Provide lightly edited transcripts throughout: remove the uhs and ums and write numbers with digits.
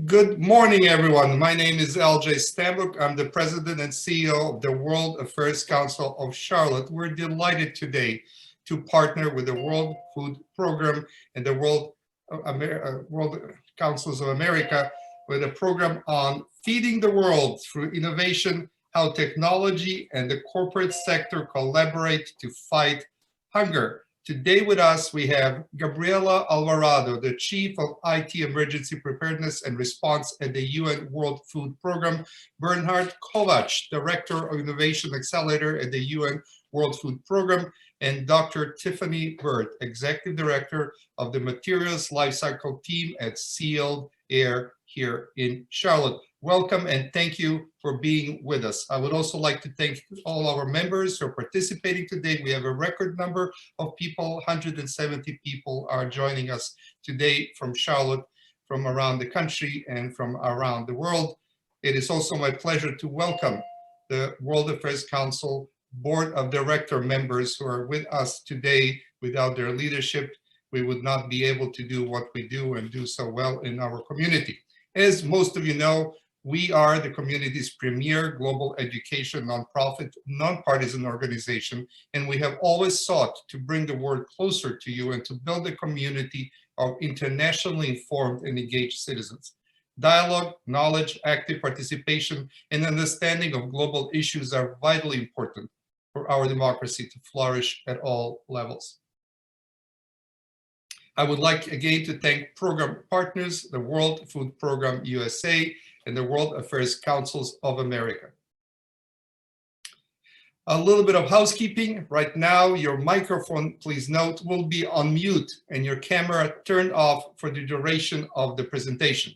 Good morning, everyone. My name is LJ Stambuk. I'm the President and CEO of the World Affairs Council of Charlotte. We're delighted today to partner with the World Food Program and the World Councils of America with a program on feeding the world through innovation, how technology and the corporate sector collaborate to fight hunger. Today with us, we have Gabriela Alvarado, the Chief of IT Emergency Preparedness and Response at the UN World Food Program, Bernhard Kowatsch, Director of Innovation Accelerator at the UN World Food Program, and Dr. Tiffani Burt, Executive Director of the Materials Lifecycle Team at Sealed Air here in Charlotte. Welcome and thank you for being with us. I would also like to thank all our members who are participating today. We have a record number of people, 170 people are joining us today from Charlotte, from around the country and from around the world. It is also my pleasure to welcome the World Affairs Council Board of Director members who are with us today. Without their leadership, we would not be able to do what we do and do so well in our community. As most of you know, we are the community's premier global education nonprofit, nonpartisan organization, and we have always sought to bring the word closer to you and to build a community of internationally informed and engaged citizens. Dialogue, knowledge, active participation, and understanding of global issues are vitally important for our democracy to flourish at all levels. I would like again to thank program partners, the World Food Program USA, and the World Affairs Councils of America. A little bit of housekeeping. Right now, your microphone, please note, will be on mute and your camera turned off for the duration of the presentation.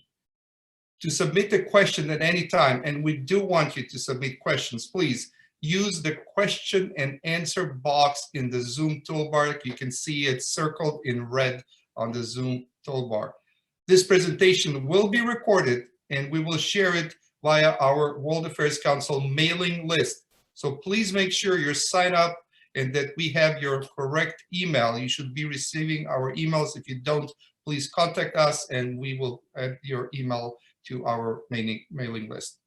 To submit a question at any time, and we do want you to submit questions, please use the question and answer box in the Zoom toolbar. You can see it circled in red on the Zoom toolbar. This presentation will be recorded and we will share it via our World Affairs Council mailing list. So please make sure you're signed up and that we have your correct email. You should be receiving our emails. If you don't, please contact us and we will add your email to our mailing list.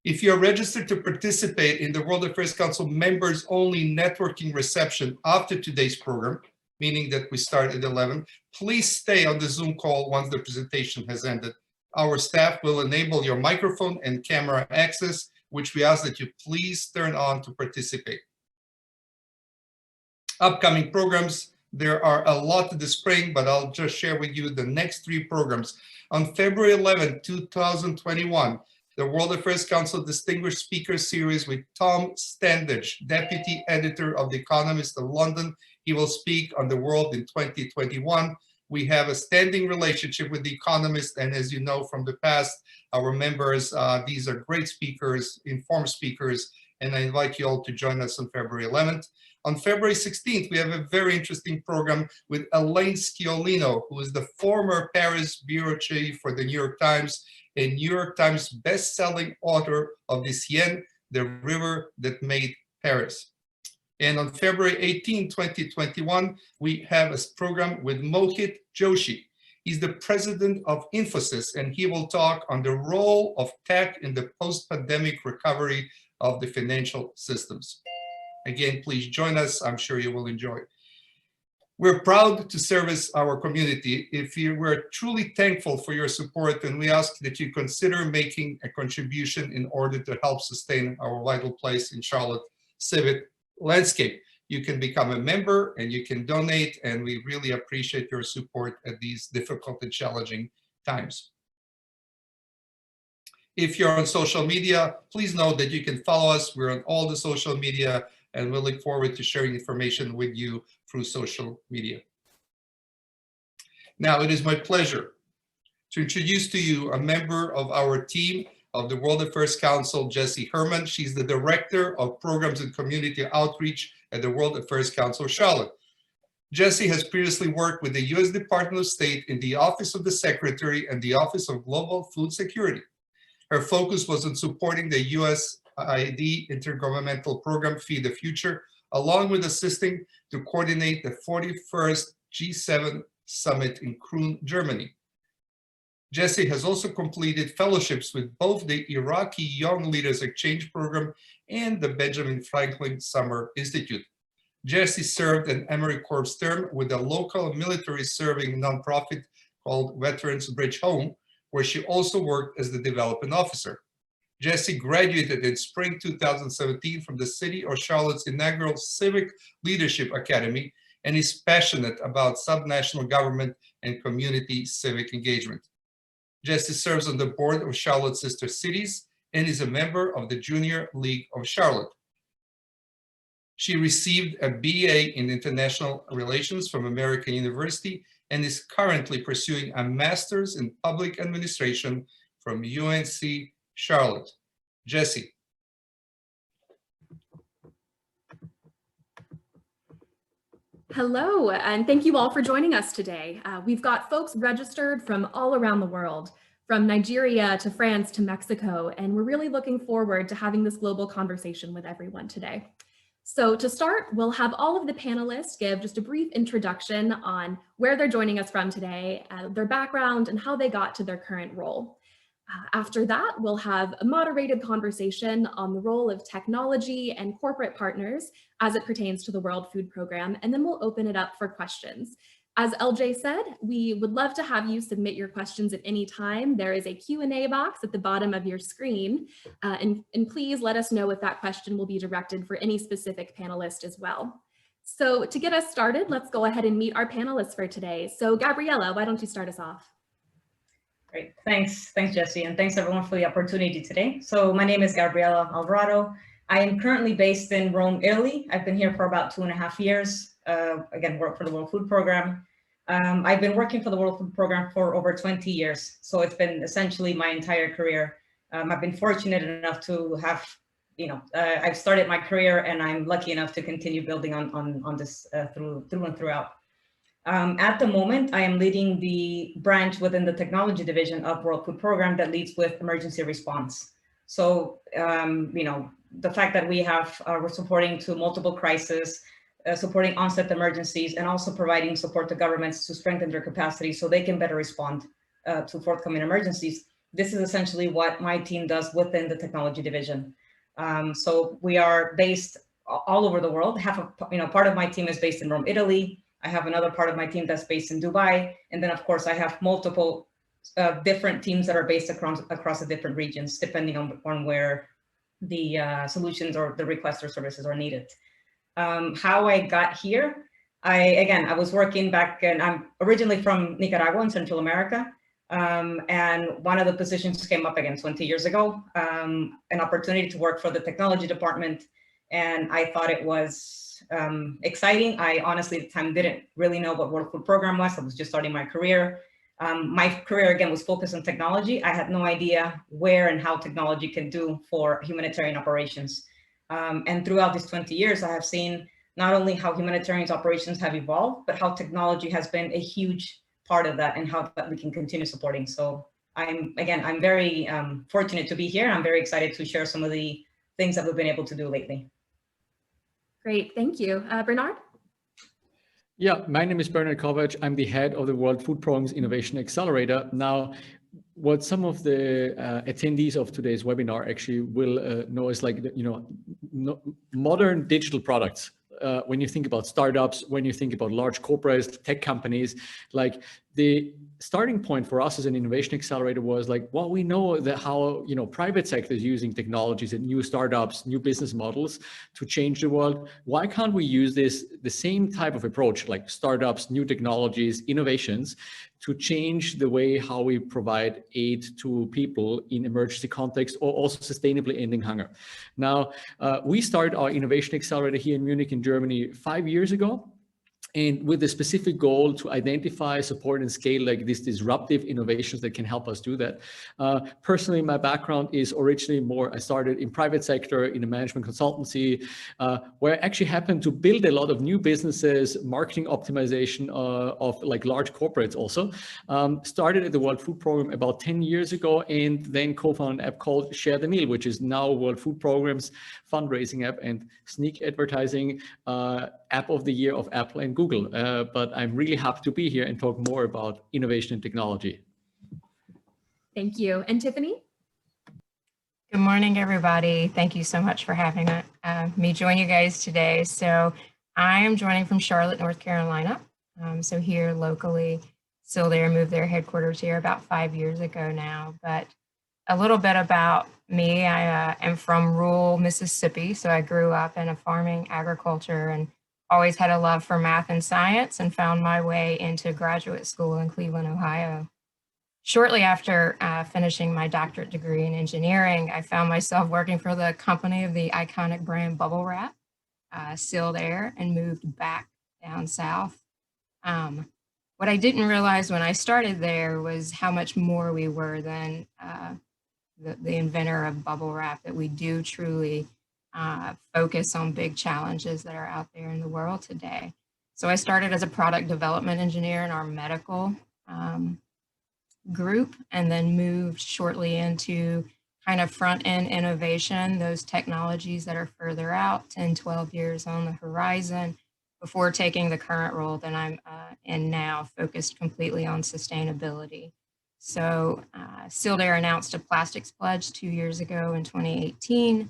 If you're registered to participate in the World Affairs Council members only networking reception after today's program, meaning that we start at 11, please stay on the Zoom call once the presentation has ended. Our staff will enable your microphone and camera access, which we ask that you please turn on to participate. Upcoming programs, there are a lot this spring, but I'll just share with you the next 3 programs. On February 11, 2021, the World Affairs Council Distinguished Speaker Series with Tom Standage, Deputy Editor of The Economist of London. He will speak on the world in 2021. We have a standing relationship with The Economist, and as you know from the past, our members, these are great speakers, informed speakers, and I invite you all to join us on February 11th. On February 16th, we have a very interesting program with Elaine Sciolino, who is the former Paris bureau chief for the New York Times, a New York Times best-selling author of The Seine, The River That Made Paris. And on February 18, 2021, we have a program with Mohit Joshi. He's the president of Infosys, and he will talk on the role of tech in the post-pandemic recovery of the financial systems. Again, please join us. I'm sure you will enjoy. We're proud to service our community. We're truly thankful for your support, and we ask that you consider making a contribution in order to help sustain our vital place in Charlotte civic landscape. You can become a member and you can donate, and we really appreciate your support at these difficult and challenging times. If you're on social media, please know that you can follow us. We're on all the social media, and we look forward to sharing information with you through social media. Now, it is my pleasure to introduce to you a member of our team of the World Affairs Council, Jessie Hermann. She's the Director of Programs and Community Outreach at the World Affairs Council Charlotte. Jessie has previously worked with the U.S. Department of State in the Office of the Secretary and the Office of Global Food Security. Her focus was on supporting the USAID intergovernmental program Feed the Future, along with assisting to coordinate the 41st G7 summit in Köln, Germany. Jessie has also completed fellowships with both the Iraqi Young Leaders Exchange Program and the Benjamin Franklin Summer Institute. Jessie served an Emory Corps term with a local military serving nonprofit called Veterans Bridge Home, where she also worked as the development officer. Jessie graduated in spring 2017 from the City of Charlotte's inaugural Civic Leadership Academy and is passionate about subnational government and community civic engagement. Jessie serves on the board of Charlotte Sister Cities and is a member of the Junior League of Charlotte. She received a BA in International Relations from American University and is currently pursuing a master's in public administration from UNC Charlotte. Jessie. Hello, and thank you all for joining us today. We've got folks registered from all around the world, from Nigeria to France to Mexico, and we're really looking forward to having this global conversation with everyone today. So to start, we'll have all of the panelists give just a brief introduction on where they're joining us from today, their background, and how they got to their current role. After that, we'll have a moderated conversation on the role of technology and corporate partners as it pertains to the World Food Program, and then we'll open it up for questions. As LJ said, we would love to have you submit your questions at any time. There is a Q&A box at the bottom of your screen, and please let us know if that question will be directed for any specific panelist as well. So to get us started, let's go ahead and meet our panelists for today. So Gabriela, why don't you start us off? Great, thanks Jessie, and thanks everyone for the opportunity today. So my name is Gabriela Alvarado. I am currently based in Rome, Italy. I've been here for about 2.5 years. Again, work for the World Food Program. I've been working for the World Food Program for over 20 years. So it's been essentially my entire career. I've been fortunate enough to have, I've started my career and I'm lucky enough to continue building on this through and throughout. At the moment, I am leading the branch within the technology division of World Food Program that leads with emergency response. So, the fact that we're supporting to multiple crises, supporting onset emergencies, and also providing support to governments to strengthen their capacity so they can better respond to forthcoming emergencies. This is essentially what my team does within the technology division. So we are based all over the world. Part of my team is based in Rome, Italy. I have another part of my team that's based in Dubai. And then of course I have multiple different teams that are based across the different regions, depending on where the solutions or the requests or services are needed. How I got here, I was working back, and I'm originally from Nicaragua in Central America. And one of the positions came up again 20 years ago, an opportunity to work for the technology department. And I thought it was exciting. I honestly at the time didn't really know what World Food Program was. I was just starting my career. My career again was focused on technology. I had no idea where and how technology can do for humanitarian operations. And throughout these 20 years, I have seen not only how humanitarian operations have evolved, but how technology has been a huge part of that and how that we can continue supporting. So I'm very fortunate to be here. I'm very excited to share some of the things that we've been able to do lately. Great, thank you. Bernhard? Yeah, my name is Bernhard Kowatsch. I'm the head of the World Food Program's Innovation Accelerator. Now, what some of the attendees of today's webinar actually will know is modern digital products. When you think about startups, when you think about large corporates, tech companies, like the starting point for us as an innovation accelerator was like, well, we know that how, private sector is using technologies and new startups, new business models to change the world. Why can't we use the same type of approach, like startups, new technologies, innovations, to change the way how we provide aid to people in emergency context or also sustainably ending hunger? Now, we started our innovation accelerator here in Munich in Germany 5 years ago. And with the specific goal to identify, support, and scale like these disruptive innovations that can help us do that. Personally, my background is originally I started in private sector in a management consultancy, where I actually happened to build a lot of new businesses, marketing optimization of like large corporates also. Started at the World Food Program about 10 years ago, and then co-founded an app called Share the Meal, which is now World Food Program's fundraising app and sneak advertising app of the year of Apple and Google. But I'm really happy to be here and talk more about innovation and technology. Thank you. And Tiffani? Good morning, everybody. Thank you so much for having me join you guys today. So I'm joining from Charlotte, North Carolina. So here locally, still there, moved their headquarters here about 5 years ago now. But a little bit about me, I am from rural Mississippi. So I grew up in a farming agriculture and always had a love for math and science and found my way into graduate school in Cleveland, Ohio. Shortly after finishing my doctorate degree in engineering, I found myself working for the company of the iconic brand Bubble Wrap, still there, and moved back down south. What I didn't realize when I started there was how much more we were than the inventor of bubble wrap, that we do truly focus on big challenges that are out there in the world today. So I started as a product development engineer in our medical group, and then moved shortly into kind of front-end innovation, those technologies that are further out, 10, 12 years on the horizon, before taking the current role that I'm in now, focused completely on sustainability. So Sealed Air announced a plastics pledge 2 years ago in 2018,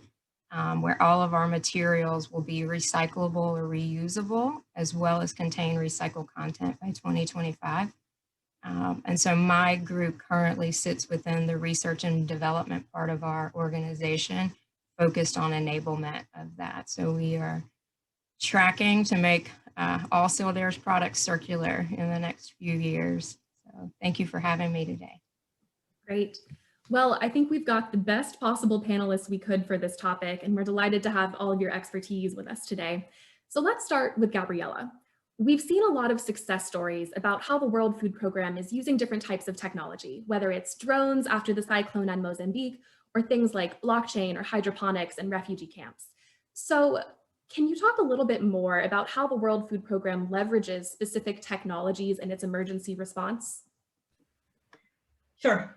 where all of our materials will be recyclable or reusable, as well as contain recycled content by 2025. And so my group currently sits within the research and development part of our organization, focused on enablement of that. So we are tracking to make all Sealed Air's products circular in the next few years. So thank you for having me today. Great. Well, I think we've got the best possible panelists we could for this topic, and we're delighted to have all of your expertise with us today. So let's start with Gabriela. We've seen a lot of success stories about how the World Food Programme is using different types of technology, whether it's drones after the cyclone in Mozambique, or things like blockchain or hydroponics and refugee camps. So can you talk a little bit more about how the World Food Programme leverages specific technologies in its emergency response? Sure.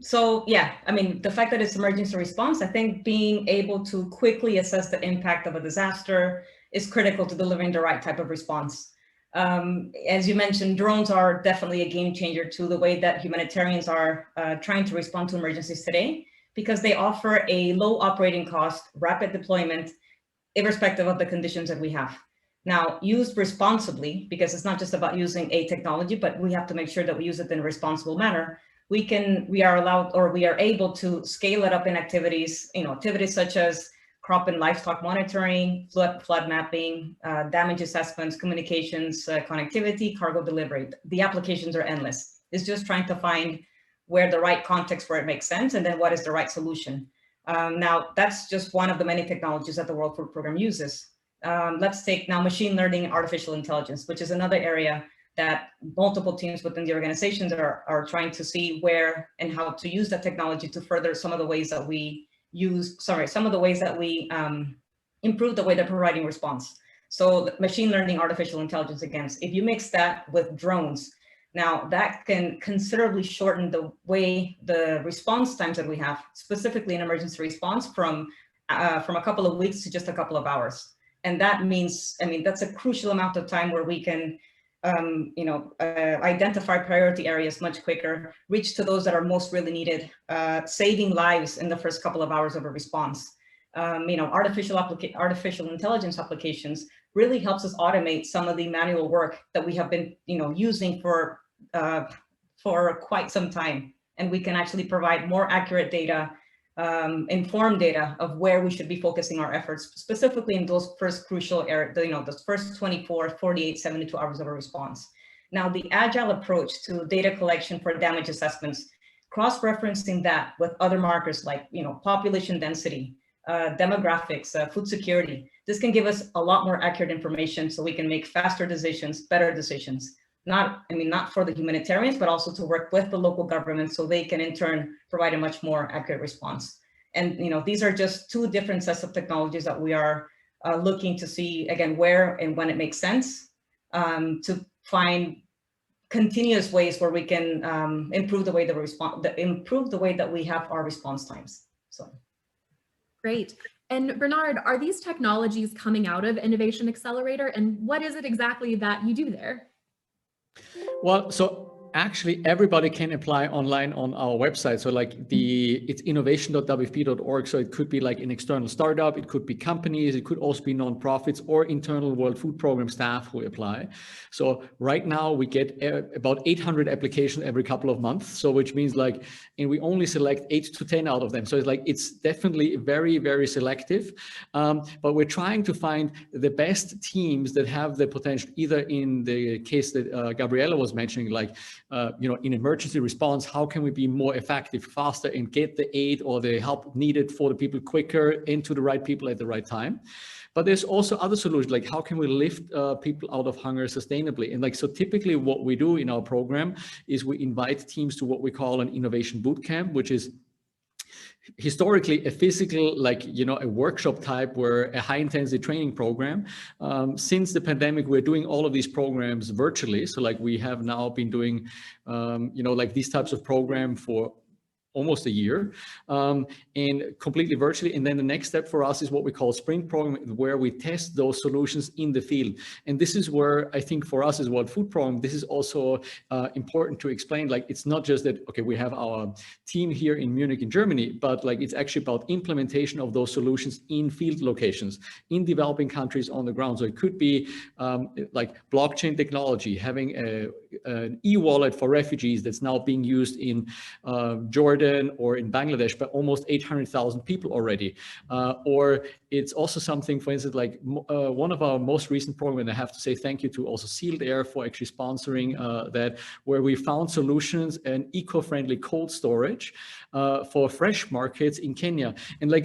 So yeah, I mean, the fact that it's emergency response, I think being able to quickly assess the impact of a disaster is critical to delivering the right type of response. As you mentioned, drones are definitely a game changer to the way that humanitarians are trying to respond to emergencies today, because they offer a low operating cost, rapid deployment, irrespective of the conditions that we have. Now, used responsibly, because it's not just about using a technology, but we have to make sure that we use it in a responsible manner. We are allowed, or we are able to scale it up in activities, activities such as crop and livestock monitoring, flood mapping, damage assessments, communications, connectivity, cargo delivery. The applications are endless. It's just trying to find where the right context where it makes sense, and then what is the right solution. Now, that's just one of the many technologies that the World Food Programme uses. Let's take now machine learning and artificial intelligence, which is another area that multiple teams within the organizations are trying to see where and how to use that technology to further some of the ways that we improve the way they're providing response. So machine learning, artificial intelligence, again, if you mix that with drones, now that can considerably shorten the response times that we have, specifically in emergency response, from a couple of weeks to just a couple of hours. And that means, that's a crucial amount of time where we can identify priority areas much quicker, reach to those that are most really needed, saving lives in the first couple of hours of a response. Artificial intelligence applications really helps us automate some of the manual work that we have been, using for quite some time. And we can actually provide more accurate data, informed data of where we should be focusing our efforts, specifically in those first crucial areas, those first 24, 48, 72 hours of a response. Now, the agile approach to data collection for damage assessments, cross-referencing that with other markers like, population density, demographics, food security, this can give us a lot more accurate information so we can make faster decisions, better decisions. Not for the humanitarians, but also to work with the local government so they can in turn provide a much more accurate response. And these are just two different sets of technologies that we are looking to see, again, where and when it makes sense, to find continuous ways where we can improve the way that we have our response times. So great. And Bernhard, are these technologies coming out of Innovation Accelerator, and what is it exactly that you do there? Well, so actually, everybody can apply online on our website. So like it's innovation.wfp.org. So it could be like an external startup, it could be companies, it could also be nonprofits or internal World Food Program staff who apply. So right now we get about 800 applications every couple of months. So which means like, and we only select 8 to 10 out of them. So it's like, it's definitely very, very selective. But we're trying to find the best teams that have the potential, either in the case that Gabriela was mentioning, like, in emergency response, how can we be more effective, faster, and get the aid or the help needed for the people quicker into the right people at the right time? But there's also other solutions, like how can we lift people out of hunger sustainably? And like, so typically what we do in our program is we invite teams to what we call an innovation boot camp, which is historically a physical, like, a workshop type, where a high intensity training program. Since the pandemic, we're doing all of these programs virtually. So like we have now been doing, like these types of program for almost a year, and completely virtually. And then the next step for us is what we call sprint program, where we test those solutions in the field. And this is where I think for us as World Food Program, this is also important to explain. Like, it's not just that, okay, we have our team here in Munich in Germany, but like it's actually about implementation of those solutions in field locations, in developing countries on the ground. So it could be like blockchain technology, having an e-wallet for refugees that's now being used in Jordan or in Bangladesh by almost 800,000 people already. Or it's also something, for instance, like one of our most recent programs, and I have to say thank you to also Sealed Air for actually sponsoring that, where we found solutions and eco-friendly cold storage for fresh markets in Kenya. And like,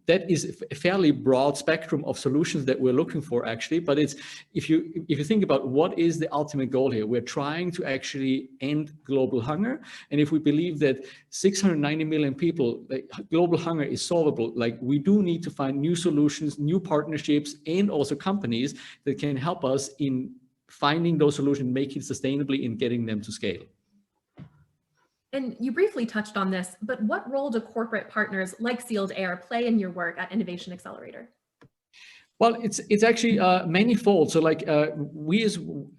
that is a fairly broad spectrum of solutions that we're looking for actually, but it's, if you think about what is the ultimate goal here, we're trying to actually end global hunger. And if we believe that 690 million people, like, global hunger is solvable, like we do need to find new solutions, new partnerships, and also companies that can help us in finding those solutions, making it sustainably, and getting them to scale. And you briefly touched on this, but what role do corporate partners like Sealed Air play in your work at Innovation Accelerator? Well, it's actually manifold. So like we as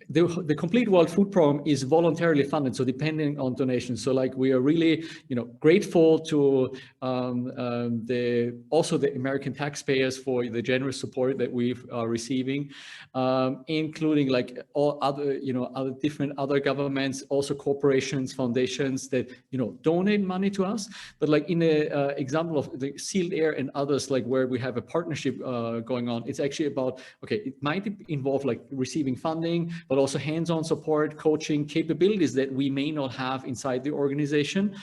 the complete World Food Program is voluntarily funded, so depending on donations. So like we are really grateful to also the American taxpayers for the generous support that we are receiving, including like all other other governments, also corporations, foundations that donate money to us. But like in the example of the Sealed Air and others, like where we have a partnership going on. It's actually about, okay, it might involve like receiving funding, but also hands-on support, coaching, capabilities that we may not have inside the organization,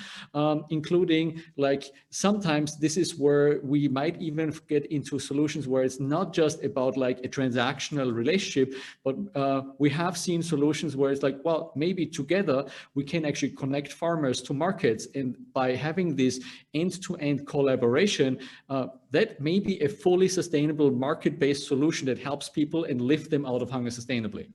including like sometimes this is where we might even get into solutions where it's not just about like a transactional relationship, but we have seen solutions where it's like, well, maybe together we can actually connect farmers to markets, and by having this end-to-end collaboration, that may be a fully sustainable market-based solution that helps people and lift them out of hunger sustainably.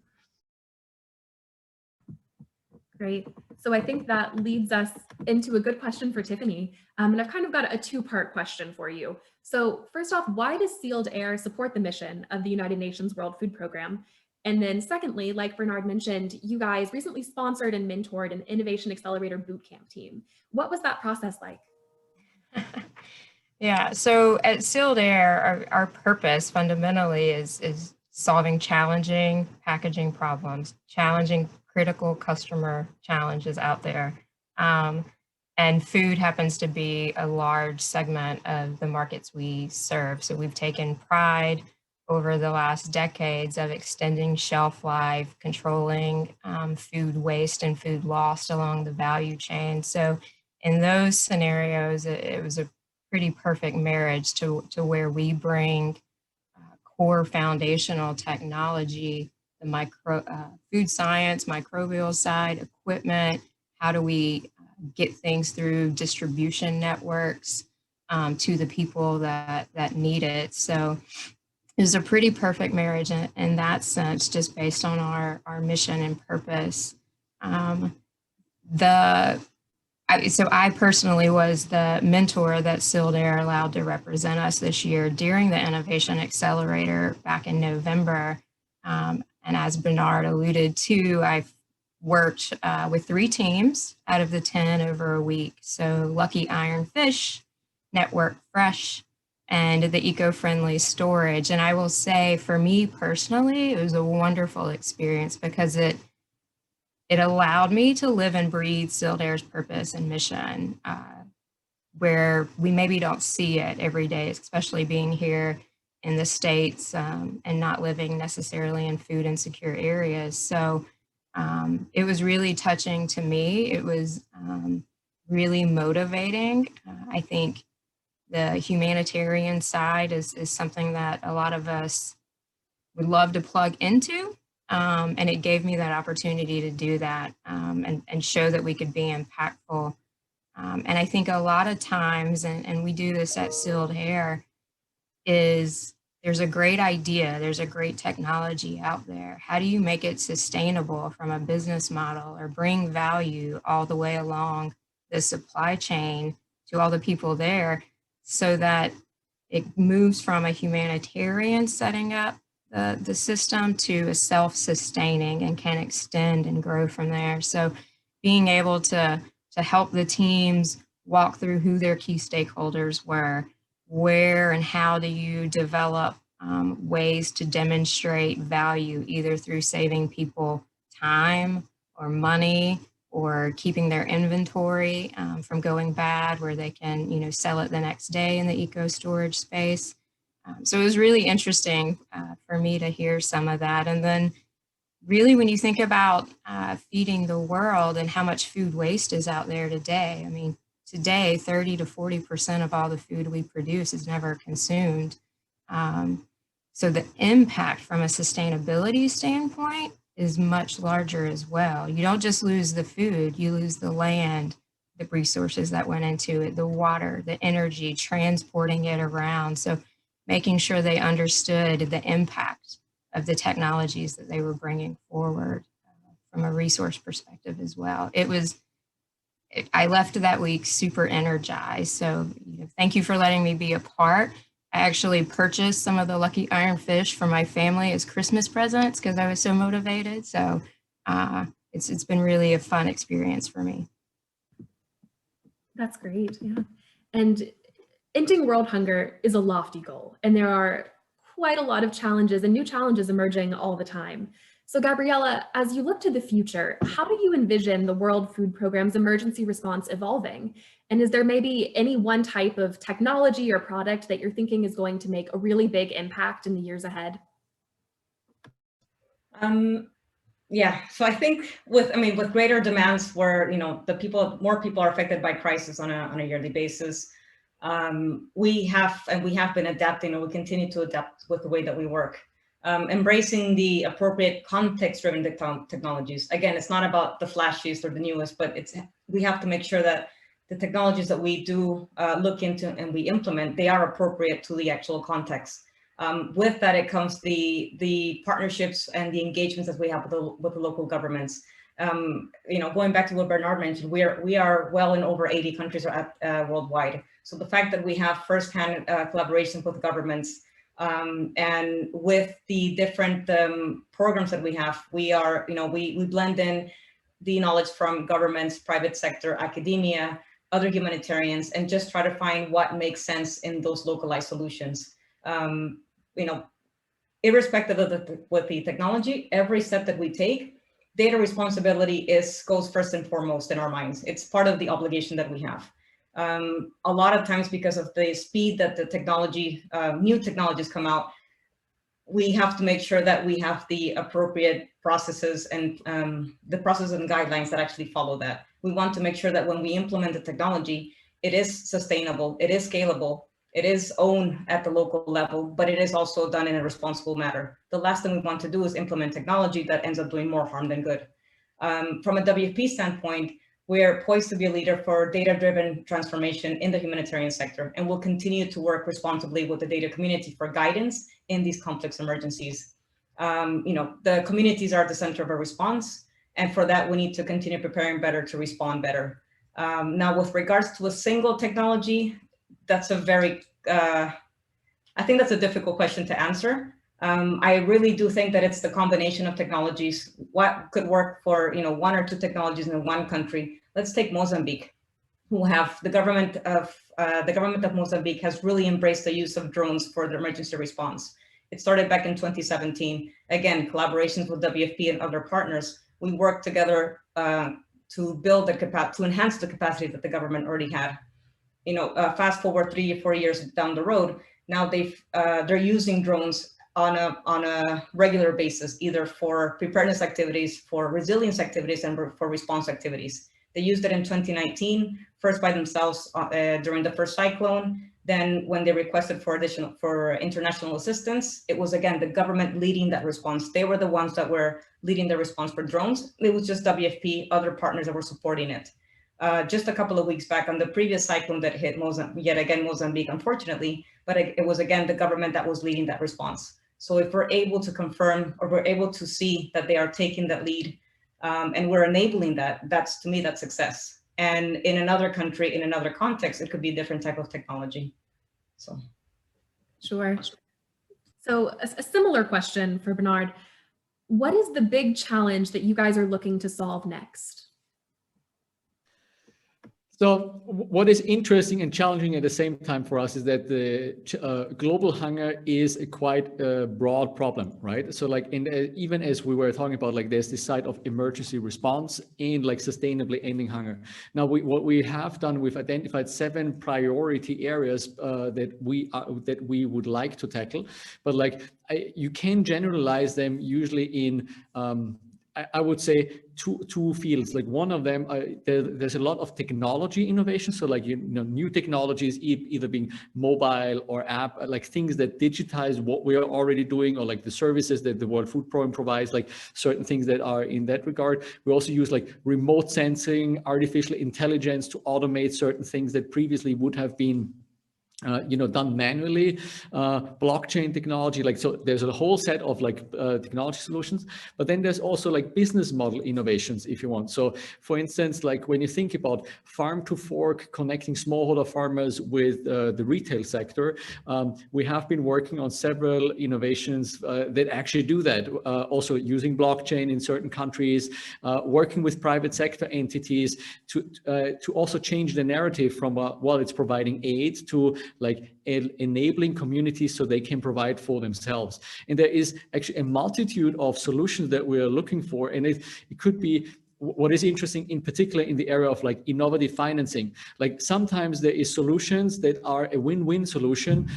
Great. So I think that leads us into a good question for Tiffani. And I've kind of got a two-part question for you. So first off, why does Sealed Air support the mission of the United Nations World Food Program? And then secondly, like Bernhard mentioned, you guys recently sponsored and mentored an Innovation Accelerator bootcamp team. What was that process like? Yeah, so at Sealed Air, our purpose fundamentally is solving challenging packaging problems, challenging critical customer challenges out there. And food happens to be a large segment of the markets we serve. So we've taken pride over the last decades of extending shelf life, controlling food waste and food lost along the value chain. So in those scenarios, it was a pretty perfect marriage to where we bring core foundational technology, the food science, microbial side, equipment. How do we get things through distribution networks to the people that need it? So it was a pretty perfect marriage in that sense, just based on our mission and purpose. So I personally was the mentor that Sealed Air allowed to represent us this year during the Innovation Accelerator back in November. And as Bernhard alluded to, I worked with 3 teams out of the 10 over a week. So Lucky Iron Fish, Network Fresh, and the eco-friendly storage. And I will say for me personally, it was a wonderful experience because it allowed me to live and breathe Sealed Air's purpose and mission, where we maybe don't see it every day, especially being here in the States and not living necessarily in food insecure areas. So it was really touching to me. It was really motivating. I think the humanitarian side is something that a lot of us would love to plug into. And it gave me that opportunity to do that and show that we could be impactful. And I think a lot of times, and we do this at Sealed Air, is there's a great idea, there's a great technology out there. How do you make it sustainable from a business model or bring value all the way along the supply chain to all the people there so that it moves from a humanitarian setting up the system to a self-sustaining and can extend and grow from there. So being able to help the teams walk through who their key stakeholders were, where and how do you develop ways to demonstrate value, either through saving people time or money or keeping their inventory from going bad where they can, sell it the next day in the eco storage space. So it was really interesting for me to hear some of that. And then really when you think about feeding the world and how much food waste is out there today, I mean, today 30 to 40% of all the food we produce is never consumed. So the impact from a sustainability standpoint is much larger as well. You don't just lose the food, you lose the land, the resources that went into it, the water, the energy, transporting it around. So making sure they understood the impact of the technologies that they were bringing forward from a resource perspective as well. I left that week super energized. So thank you for letting me be a part. I actually purchased some of the Lucky Iron Fish for my family as Christmas presents because I was so motivated. So it's been really a fun experience for me. That's great. Yeah. And ending world hunger is a lofty goal, and there are quite a lot of challenges and new challenges emerging all the time. So Gabriela, as you look to the future, how do you envision the World Food Programme's emergency response evolving? And is there maybe any one type of technology or product that you're thinking is going to make a really big impact in the years ahead? Yeah, so I think with greater demands where, more people are affected by crisis on a yearly basis, we have been adapting, and we continue to adapt with the way that we work. Embracing the appropriate context-driven technologies. Again, it's not about the flashiest or the newest, but we have to make sure that the technologies that we do look into and we implement, they are appropriate to the actual context. With that, it comes the partnerships and the engagements that we have with the local governments. Going back to what Bernhard mentioned, we are well in over 80 countries worldwide. So the fact that we have firsthand collaborations with governments and with the different programs that we have, we blend in the knowledge from governments, private sector, academia, other humanitarians, and just try to find what makes sense in those localized solutions. Irrespective of with the technology, every step that we take, data responsibility goes first and foremost in our minds. It's part of the obligation that we have. A lot of times, because of the speed that the technology, new technologies come out, we have to make sure that we have the appropriate processes and the processes and guidelines that actually follow that. We want to make sure that when we implement the technology, it is sustainable, it is scalable, it is owned at the local level, but it is also done in a responsible manner. The last thing we want to do is implement technology that ends up doing more harm than good. From a WFP standpoint, we're poised to be a leader for data-driven transformation in the humanitarian sector, and we'll continue to work responsibly with the data community for guidance in these complex emergencies. The communities are at the center of our response, and for that, we need to continue preparing better to respond better. Now, with regards to a single technology, that's a very, I think that's a difficult question to answer. I really do think that it's the combination of technologies. What could work for, you know, one or two technologies in one country? Let's take Mozambique, who have the government of Mozambique has really embraced the use of drones for the emergency response. It started back in 2017. Again, collaborations with WFP and other partners. We worked together to build the capacity, to enhance the capacity that the government already had. You know, fast forward 3 or 4 years down the road, now they're using drones on a regular basis, either for preparedness activities, for resilience activities, and for response activities. They used it in 2019, first by themselves during the first cyclone. Then when they requested for international assistance, it was again the government leading that response. They were the ones that were leading the response for drones. It was just WFP, other partners that were supporting it. Just a couple of weeks back on the previous cyclone that hit Mozambique, unfortunately, but it was again the government that was leading that response. So if we're able to confirm, or we're able to see that they are taking that lead, and we're enabling that, to me, that's success. And in another country, in another context, it could be a different type of technology. So. Sure. So a similar question for Bernhard. What is the big challenge that you guys are looking to solve next? So what is interesting and challenging at the same time for us is that the global hunger is a quite broad problem, right? So like even as we were talking about, like there's this side of emergency response and like sustainably ending hunger. Now what we have done, we've identified 7 priority areas that we would like to tackle, but like you can generalize them usually in I would say two fields. Like one of them, there's a lot of technology innovation. So like, new technologies, either being mobile or app, like things that digitize what we are already doing, or like the services that the World Food Program provides, like certain things that are in that regard. We also use like remote sensing, artificial intelligence to automate certain things that previously would have been done manually, blockchain technology, like, so there's a whole set of like technology solutions, but then there's also like business model innovations, if you want. So for instance, like when you think about farm to fork, connecting smallholder farmers with the retail sector, we have been working on several innovations that actually do that, also using blockchain in certain countries, working with private sector entities to also change the narrative from while it's providing aid to like enabling communities so they can provide for themselves. And there is actually a multitude of solutions that we are looking for. And it could be, what is interesting in particular in the area of like innovative financing, like sometimes there is solutions that are a win-win solution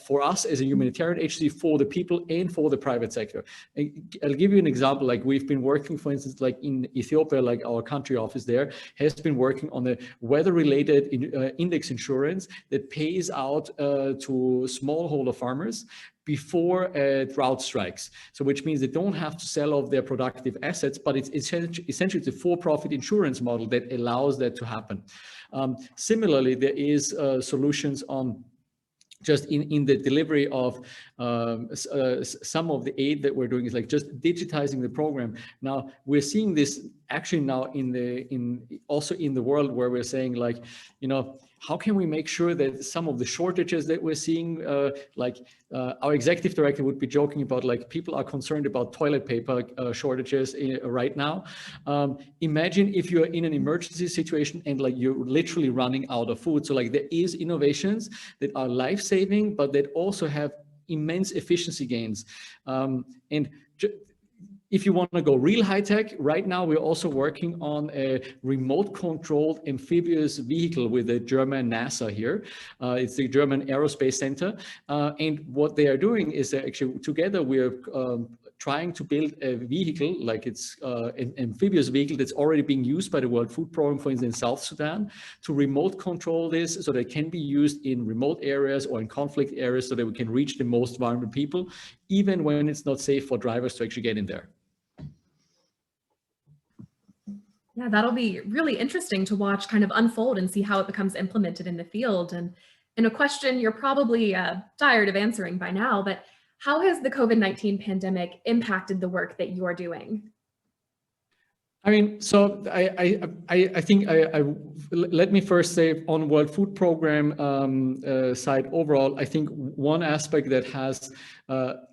for us as a humanitarian agency, for the people and for the private sector. I'll give you an example. Like we've been working, for instance, like in Ethiopia, like our country office there has been working on a weather-related index insurance that pays out to smallholder farmers before drought strikes. So which means they don't have to sell off their productive assets, but it's essentially it's a for-profit insurance model that allows that to happen. Similarly, there is solutions on just in the delivery of some of the aid that we're doing is like just digitizing the program. Now we're seeing this actually now also in the world, where we're saying like, how can we make sure that some of the shortages that we're seeing, our executive director would be joking about, like people are concerned about toilet paper shortages right now. Imagine if you're in an emergency situation and like you're literally running out of food. So like there is innovations that are life-saving, but that also have immense efficiency gains. If you want to go real high tech, right now we're also working on a remote controlled amphibious vehicle with the German NASA here. It's the German Aerospace Center. And what they are doing is actually together we're trying to build a vehicle, like it's an amphibious vehicle that's already being used by the World Food Program, for instance, in South Sudan, to remote control this so that it can be used in remote areas or in conflict areas so that we can reach the most vulnerable people, even when it's not safe for drivers to actually get in there. Yeah, that'll be really interesting to watch kind of unfold and see how it becomes implemented in the field. And a question you're probably tired of answering by now, but how has the COVID-19 pandemic impacted the work that you're doing? I mean, so I think let me first say on World Food Program side overall, I think one aspect that has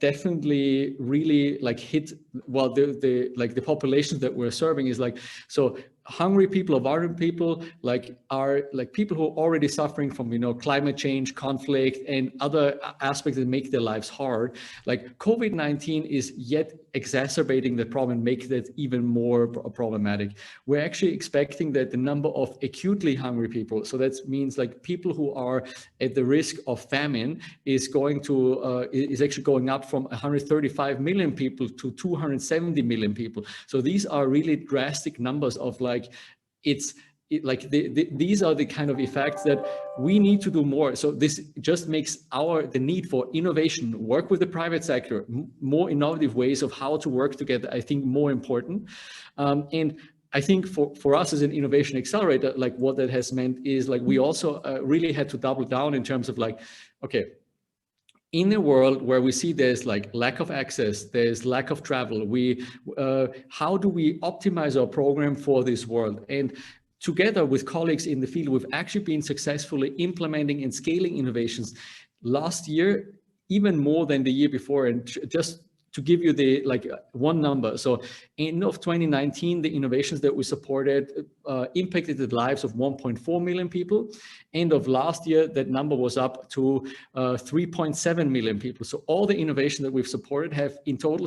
definitely really like hit well the populations that we're serving is like, so hungry people or vulnerable people like are like people who are already suffering from, you know, climate change, conflict, and other aspects that make their lives hard. Like COVID-19 is yet exacerbating the problem, making it even more problematic. We're actually expecting that the number of acutely hungry people, so that means like people who are at the risk of famine, is going to is actually going up from 135 million people to 270 million people. So these are really drastic numbers of like, these are the kind of effects that we need to do more. So this just makes the need for innovation, work with the private sector, more innovative ways of how to work together, I think more important. And I think for us as an innovation accelerator, like what that has meant is like, we also really had to double down in terms of like, okay, in a world where we see there's like lack of access, there's lack of travel, how do we optimize our program for this world? And together with colleagues in the field, we've actually been successfully implementing and scaling innovations last year, even more than the year before. And just to give you the like one number, so end of 2019, the innovations that we supported impacted the lives of 1.4 million people. End of last year, that number was up to 3.7 million people. So all the innovation that we've supported have in total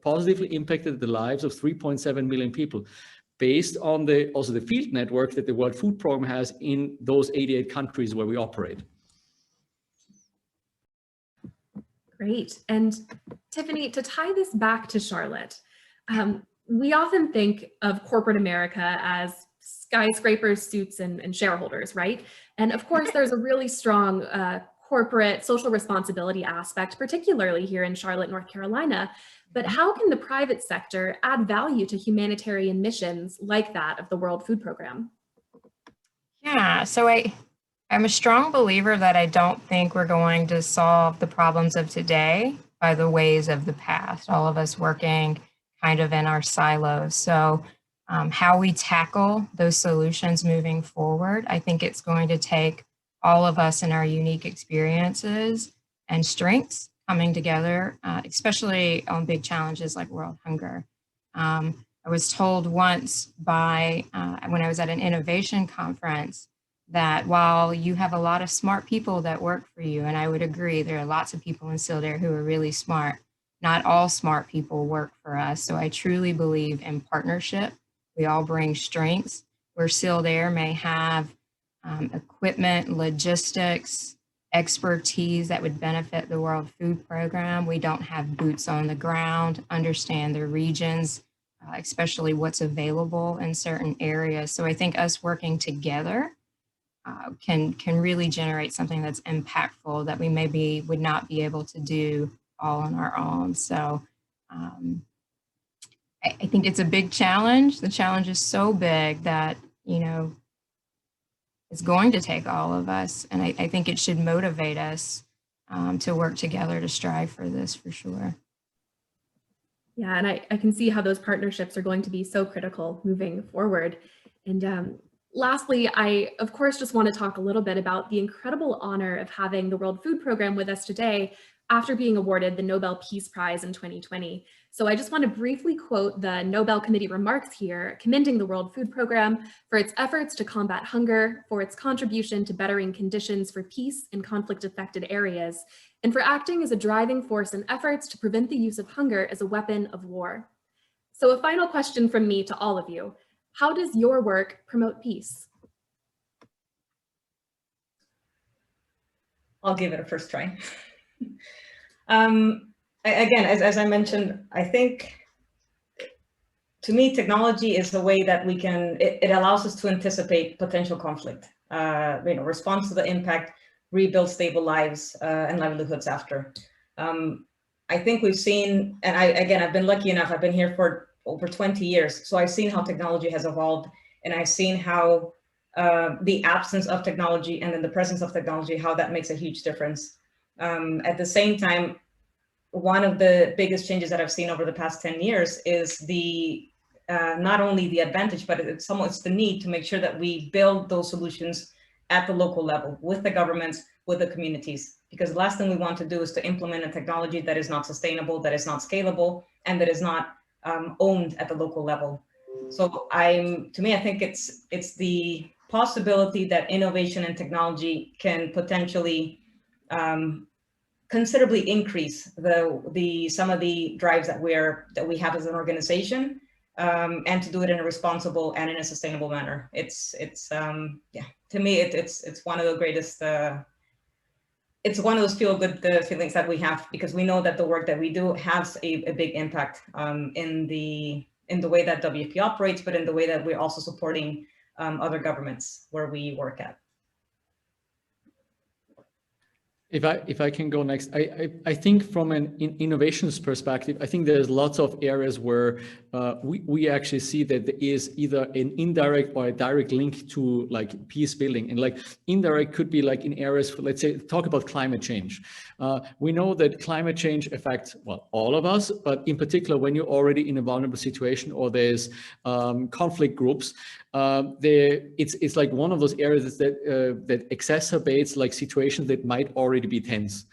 positively impacted the lives of 3.7 million people, based on also the field network that the World Food Program has in those 88 countries where we operate. Great. And Tiffani, to tie this back to Charlotte, we often think of corporate America as skyscrapers, suits, and shareholders, right? And of course, there's a really strong corporate social responsibility aspect, particularly here in Charlotte, North Carolina. But how can the private sector add value to humanitarian missions like that of the World Food Program? Yeah, so I'm a strong believer that I don't think we're going to solve the problems of today by the ways of the past, all of us working kind of in our silos. So how we tackle those solutions moving forward, I think it's going to take all of us in our unique experiences and strengths coming together, especially on big challenges like world hunger. I was told once by, when I was at an innovation conference, that while you have a lot of smart people that work for you, and I would agree, there are lots of people in Sealed Air who are really smart, not all smart people work for us. So I truly believe in partnership. We all bring strengths. Where Sealed Air may have equipment, logistics, expertise that would benefit the World Food Program, we don't have boots on the ground, understand the regions, especially what's available in certain areas. So I think us working together can really generate something that's impactful that we maybe would not be able to do all on our own. So I think it's a big challenge. The challenge is so big that, you know, it's going to take all of us. And I think it should motivate us to work together to strive for this, for sure. Yeah, and I can see how those partnerships are going to be so critical moving forward. And lastly, I, of course, just want to talk a little bit about the incredible honor of having the World Food Program with us today after being awarded the Nobel Peace Prize in 2020. So I just want to briefly quote the Nobel Committee remarks here, commending the World Food Program for its efforts to combat hunger, for its contribution to bettering conditions for peace in conflict-affected areas, and for acting as a driving force in efforts to prevent the use of hunger as a weapon of war. So a final question from me to all of you. How does your work promote peace? I'll give it a first try. Again, as I mentioned, I think, to me, technology is the way that we can, it allows us to anticipate potential conflict, respond to the impact, rebuild stable lives and livelihoods after. I think we've seen, and I've been lucky enough, I've been here for over 20 years. So I've seen how technology has evolved, and I've seen how the absence of technology and then the presence of technology, how that makes a huge difference. At the same time, one of the biggest changes that I've seen over the past 10 years is the not only the advantage, but it's the need to make sure that we build those solutions at the local level with the governments, with the communities, because the last thing we want to do is to implement a technology that is not sustainable, that is not scalable, and that is not owned at the local level. So to me, I think it's the possibility that innovation and technology can potentially considerably increase some of the drives that we have as an organization, and to do it in a responsible and in a sustainable manner. Yeah, to me, it's one of the greatest. It's one of those feel-good feelings that we have, because we know that the work that we do has a big impact in the way that WFP operates, but in the way that we're also supporting other governments where we work at. If I can go next, I think from an innovations perspective, I think there's lots of areas where we actually see that there is either an indirect or a direct link to like peace building, and like indirect could be like in areas, let's say, talk about climate change. We know that climate change affects, well, all of us, but in particular, when you're already in a vulnerable situation or there's conflict groups, it's like one of those areas that exacerbates like situations that might already be tense.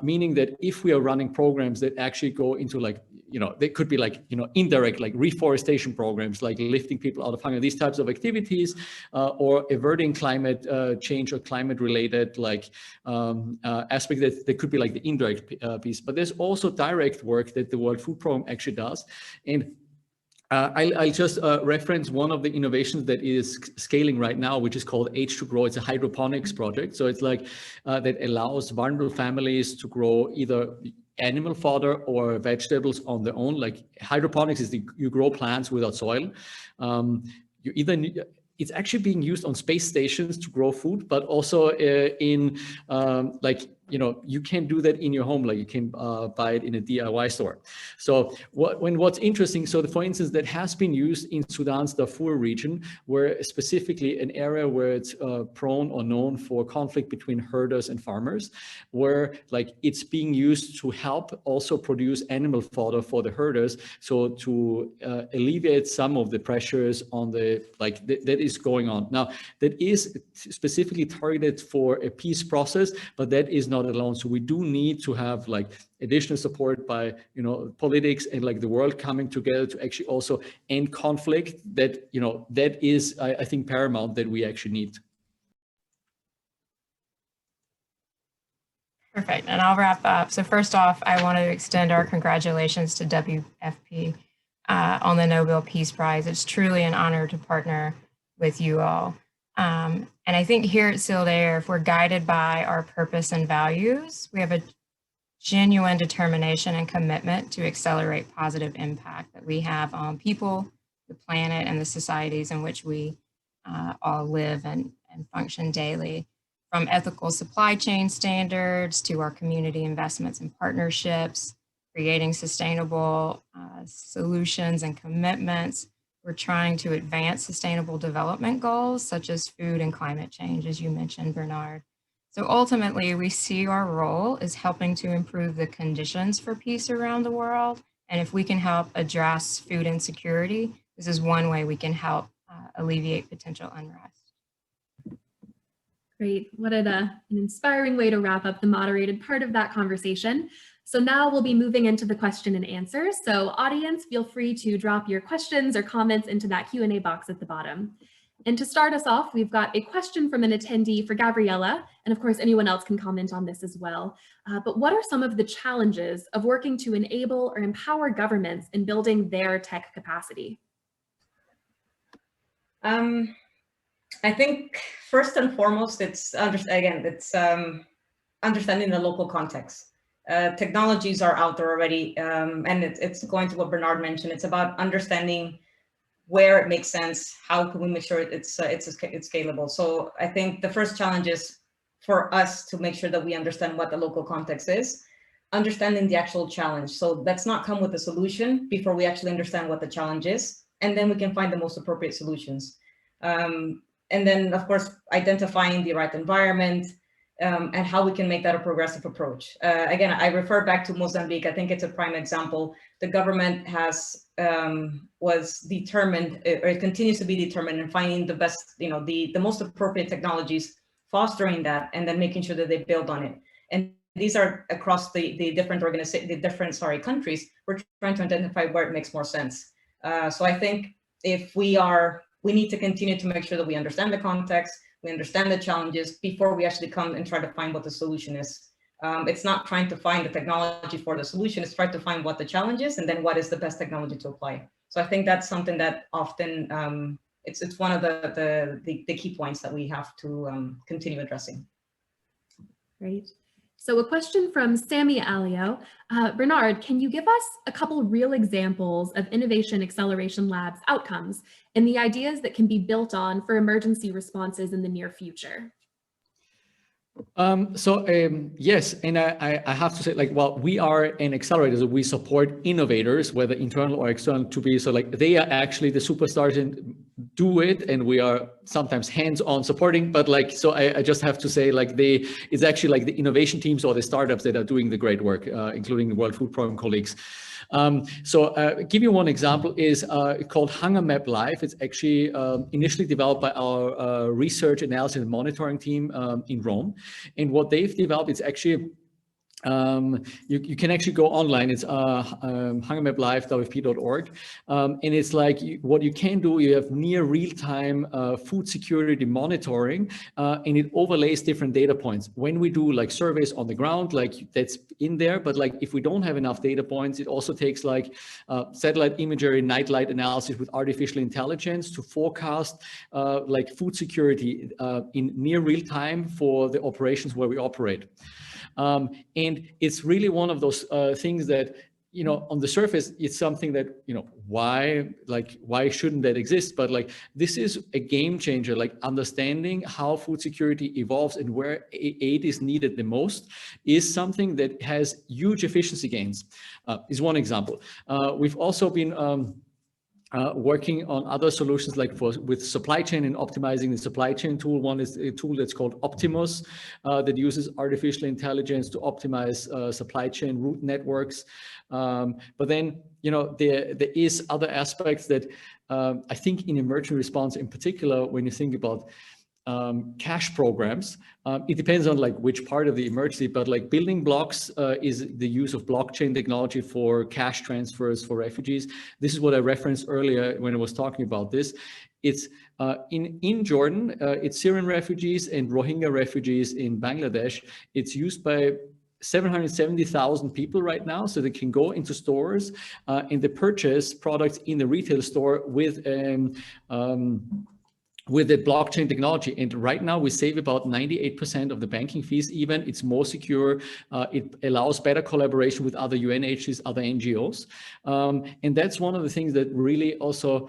Meaning that if we are running programs that actually go into like, they could be like, indirect, like reforestation programs, like lifting people out of hunger, these types of activities, or averting climate change or climate related like aspect that could be like the indirect piece. But there's also direct work that the World Food Programme actually does. And I'll just reference one of the innovations that is scaling right now, which is called H2Grow. It's a hydroponics project. So it's like that allows vulnerable families to grow either animal fodder or vegetables on their own. Like hydroponics is you grow plants without soil. It's actually being used on space stations to grow food, but also in you can do that in your home, like you can buy it in a DIY store. So what's interesting, so for instance, that has been used in Sudan's Darfur region, where specifically an area where it's prone or known for conflict between herders and farmers, where like it's being used to help also produce animal fodder for the herders. So to alleviate some of the pressures on that is going on. Now, that is specifically targeted for a peace process, but that is not alone. So we do need to have like additional support by politics and like the world coming together to actually also end conflict. That that is I think paramount, that we actually need. Perfect, and I'll wrap up. So first off, I want to extend our congratulations to WFP on the Nobel Peace Prize. It's truly an honor to partner with you all. And I think here at Sealed Air, if we're guided by our purpose and values, we have a genuine determination and commitment to accelerate positive impact that we have on people, the planet, and the societies in which we all live and function daily. From ethical supply chain standards to our community investments and partnerships, creating sustainable solutions and commitments. We're trying to advance sustainable development goals, such as food and climate change, as you mentioned, Bernhard. So ultimately, we see our role as helping to improve the conditions for peace around the world. And if we can help address food insecurity, this is one way we can help alleviate potential unrest. Great. What an inspiring way to wrap up the moderated part of that conversation. So now we'll be moving into the question and answers. So audience, feel free to drop your questions or comments into that Q&A box at the bottom. And to start us off, we've got a question from an attendee for Gabriela, and of course anyone else can comment on this as well. But what are some of the challenges of working to enable or empower governments in building their tech capacity? I think first and foremost, it's understanding the local context. Technologies are out there already, and it's going to what Bernhard mentioned. It's about understanding where it makes sense. How can we make sure it's scalable? So I think the first challenge is for us to make sure that we understand what the local context is, understanding the actual challenge. So let's not come with a solution before we actually understand what the challenge is, and then we can find the most appropriate solutions. And then, of course, identifying the right environment, and how we can make that a progressive approach. Again, I refer back to Mozambique. I think it's a prime example. The government was determined, or it continues to be determined in finding the best, the most appropriate technologies, fostering that, and then making sure that they build on it. And these are across the different countries. We're trying to identify where it makes more sense. So I think if we need to continue to make sure that we understand the context, we understand the challenges before we actually come and try to find what the solution is. It's not trying to find the technology for the solution, it's trying to find what the challenge is and then what is the best technology to apply. So I think that's something that often, it's one of the key points that we have to continue addressing. Great. So a question from Sammy Alio. Bernhard, can you give us a couple real examples of Innovation Acceleration Lab's outcomes and the ideas that can be built on for emergency responses in the near future? Yes, and I have to say, like, well, we are an accelerator, so we support innovators, whether internal or external, to be, so like they are actually the superstars and do it, and we are sometimes hands-on supporting, but like, so I just have to say, like, it's actually like the innovation teams or the startups that are doing the great work, including the World Food Program colleagues. Give you one example is called Hunger Map Live. It's actually initially developed by our research analysis and monitoring team in Rome. And what they've developed is actually, you can actually go online. It's hungermaplive.wfp.org. And it's like what you can do, you have near real-time food security monitoring, and it overlays different data points. When we do like surveys on the ground, like that's in there, but like if we don't have enough data points, it also takes like satellite imagery, nightlight analysis with artificial intelligence to forecast like food security in near real time for the operations where we operate. And it's really one of those things that, you know, on the surface, it's something that, you know, why shouldn't that exist? But like, this is a game changer, like understanding how food security evolves and where aid is needed the most is something that has huge efficiency gains, is one example. We've also been working on other solutions like with supply chain and optimizing the supply chain tool. One is a tool that's called Optimus that uses artificial intelligence to optimize supply chain route networks. But then, you know, there is other aspects that I think in emergency response in particular, when you think about cash programs, it depends on like which part of the emergency, but like building blocks is the use of blockchain technology for cash transfers for refugees. This is what I referenced earlier when I was talking about this. It's in Jordan, it's Syrian refugees and Rohingya refugees in Bangladesh. It's used by 770,000 people right now, so they can go into stores and they purchase products in the retail store with the blockchain technology. And right now we save about 98% of the banking fees. Even it's more secure. It allows better collaboration with other UN agencies, other NGOs. And that's one of the things that really also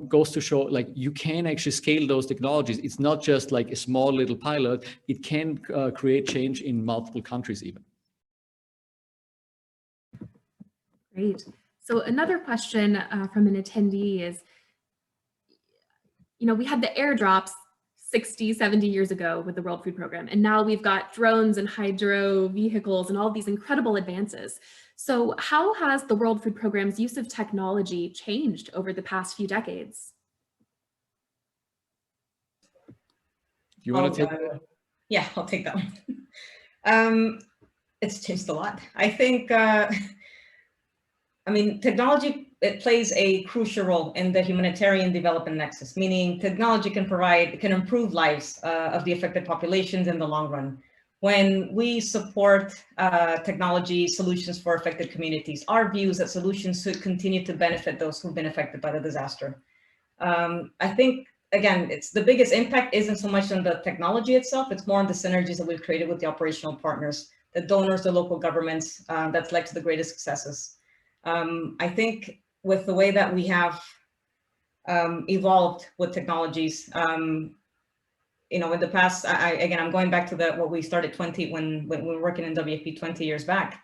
goes to show, like, you can actually scale those technologies. It's not just like a small little pilot. It can create change in multiple countries even. Great. So another question from an attendee is, you know, we had the airdrops 60, 70 years ago with the World Food Program, and now we've got drones and hydro vehicles and all these incredible advances. So how has the World Food Program's use of technology changed over the past few decades? You want to take that? Yeah, I'll take that one. It's changed a lot. I think, I mean, technology, it plays a crucial role in the humanitarian development nexus, meaning technology can improve lives of the affected populations in the long run. When we support technology solutions for affected communities, our view is that solutions should continue to benefit those who've been affected by the disaster. I think, again, it's the biggest impact isn't so much on the technology itself, it's more on the synergies that we've created with the operational partners, the donors, the local governments, that's led to the greatest successes. I think with the way that we have evolved with technologies, you know, in the past, again, I'm going back to what we started when we were working in WFP 20 years back.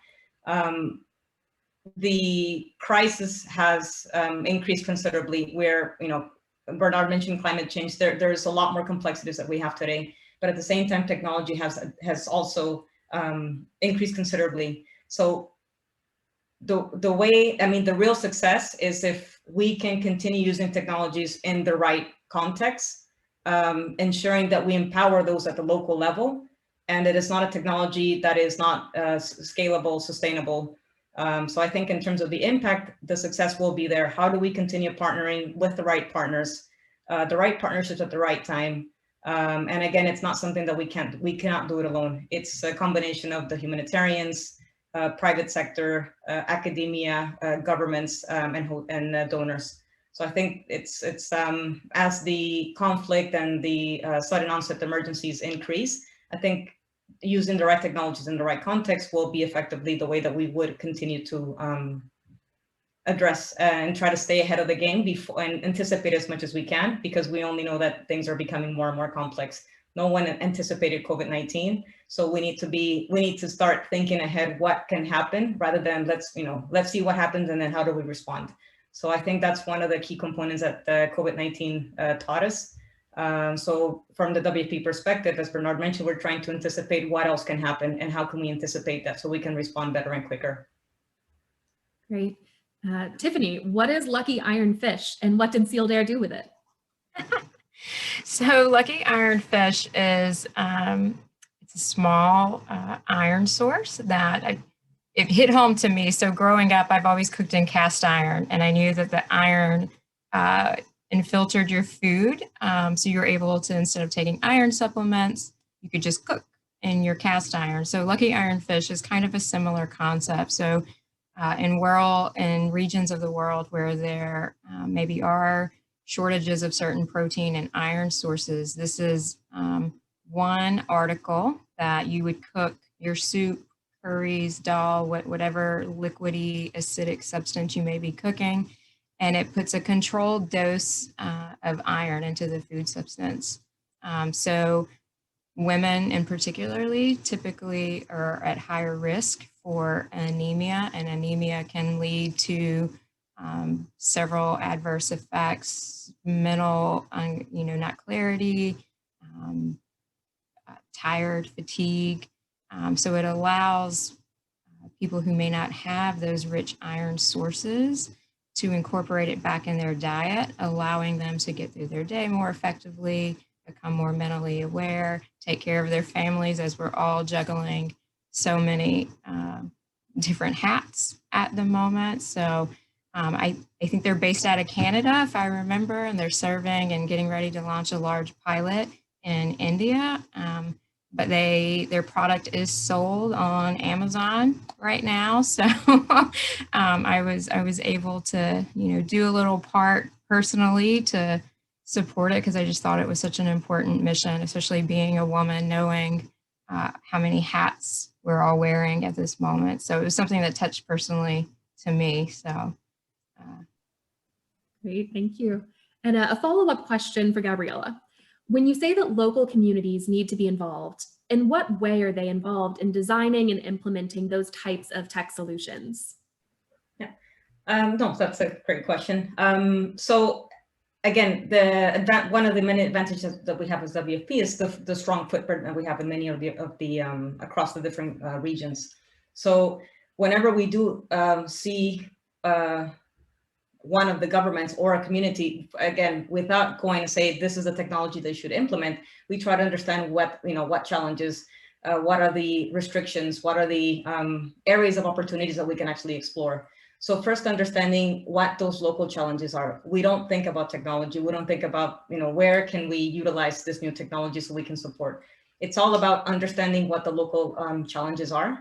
The crisis has increased considerably where, you know, Bernhard mentioned climate change. There's a lot more complexities that we have today. but at the same time, technology has also increased considerably. So the way, I mean, the real success is if we can continue using technologies in the right context, ensuring that we empower those at the local level, and it is not a technology that is not scalable, sustainable. So I think in terms of the impact, the success will be there. How do we continue partnering with the right partners, the right partnerships at the right time? And again, it's not something that we cannot do it alone. It's a combination of the humanitarians, private sector, academia, governments, and donors. So I think it's as the conflict and the sudden onset emergencies increase, I think using the right technologies in the right context will be effectively the way that we would continue to address and try to stay ahead of the game before and anticipate as much as we can, because we only know that things are becoming more and more complex. No one anticipated COVID-19, so we need to start thinking ahead what can happen rather than let's see what happens and then how do we respond. So I think that's one of the key components that COVID-19 taught us. So from the WFP perspective, as Bernhard mentioned, we're trying to anticipate what else can happen and how can we anticipate that so we can respond better and quicker. Great. Tiffani, what is Lucky Iron Fish and what did Sealed Air do with it? So Lucky Iron Fish is it's a small iron source that it hit home to me. So growing up, I've always cooked in cast iron, and I knew that the iron infiltrated your food. So you're able to, instead of taking iron supplements, you could just cook in your cast iron. So Lucky Iron Fish is kind of a similar concept. So in regions of the world where there maybe are shortages of certain protein and iron sources, this is one article that you would cook your soup, curries, dal, whatever liquidy acidic substance you may be cooking, and it puts a controlled dose of iron into the food substance. So women in particularly typically are at higher risk for anemia, and anemia can lead to several adverse effects, mental, not clarity, tired, fatigue. So it allows people who may not have those rich iron sources to incorporate it back in their diet, allowing them to get through their day more effectively, become more mentally aware, take care of their families, as we're all juggling so many different hats at the moment. So I think they're based out of Canada, if I remember, and they're serving and getting ready to launch a large pilot in India. But their product is sold on Amazon right now. So I was able to, do a little part personally to support it, because I just thought it was such an important mission, especially being a woman, knowing how many hats we're all wearing at this moment. So it was something that touched personally to me. So. Great, thank you. And a follow-up question for Gabriela. When you say that local communities need to be involved, in what way are they involved in designing and implementing those types of tech solutions? Yeah, no, that's a great question. So again, one of the many advantages that we have as WFP is the strong footprint that we have in many of the across the different regions. So whenever we do see one of the governments or a community, again, without going to say this is a technology they should implement, we try to understand what challenges, what are the restrictions, what are the areas of opportunities that we can actually explore. So first, understanding what those local challenges are. We don't think about technology. We don't think about, where can we utilize this new technology so we can support. It's all about understanding what the local challenges are.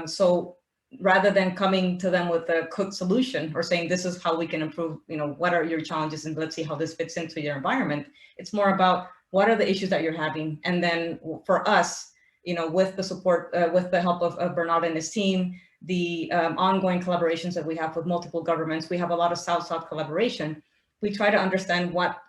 So rather than coming to them with a cooked solution or saying, this is how we can improve, what are your challenges and let's see how this fits into your environment. It's more about what are the issues that you're having. And then for us, with the support, with the help of Bernhard and his team, the ongoing collaborations that we have with multiple governments, we have a lot of South-South collaboration. We try to understand what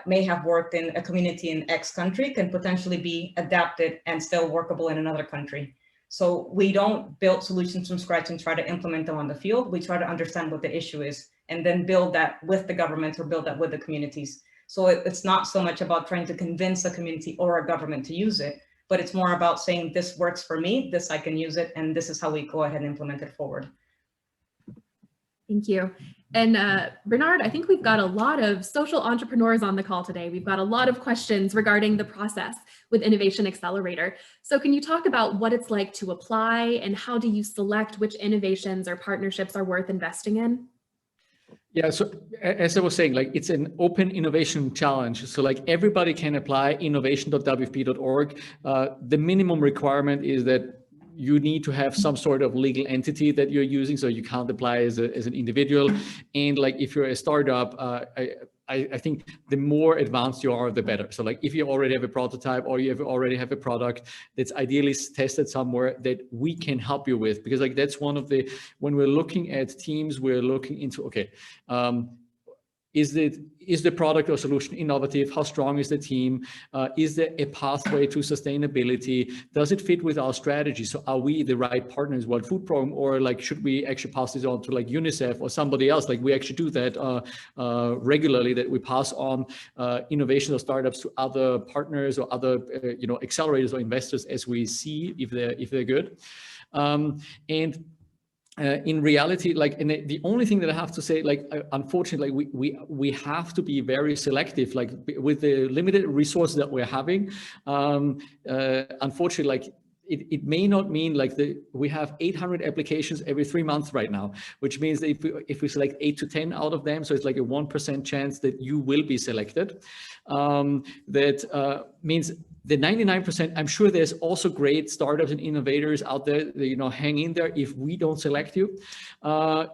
may have worked in a community in X country can potentially be adapted and still workable in another country. So we don't build solutions from scratch and try to implement them on the field. We try to understand what the issue is and then build that with the government or build that with the communities. So it's not so much about trying to convince a community or a government to use it, but it's more about saying this works for me, this I can use it, and this is how we go ahead and implement it forward. Thank you. And Bernhard, I think we've got a lot of social entrepreneurs on the call today. We've got a lot of questions regarding the process with Innovation Accelerator. So can you talk about what it's like to apply and how do you select which innovations or partnerships are worth investing in? Yeah, so as I was saying, like it's an open innovation challenge. So like everybody can apply innovation.wfp.org. The minimum requirement is that you need to have some sort of legal entity that you're using, so you can't apply as an individual. And like if you're a startup, I think the more advanced you are, the better. So like if you already have a prototype or you already have a product that's ideally tested somewhere that we can help you with, because like that's one of the, when we're looking at teams, we're looking into, okay, is the product or solution innovative? How strong is the team? Is there a pathway to sustainability? Does it fit with our strategy? So are we the right partners, World Food Program, or like should we actually pass this on to like UNICEF or somebody else? Like we actually do that regularly, that we pass on innovation or startups to other partners or other accelerators or investors as we see if they're good. In reality, like, and the only thing that I have to say, like, unfortunately, we have to be very selective, like with the limited resources that we're having. Unfortunately, like it may not mean like we have 800 applications every 3 months right now, which means that if we select 8 to 10 out of them, so it's like a 1% chance that you will be selected. That means the 99%, I'm sure there's also great startups and innovators out there that, hang in there if we don't select you.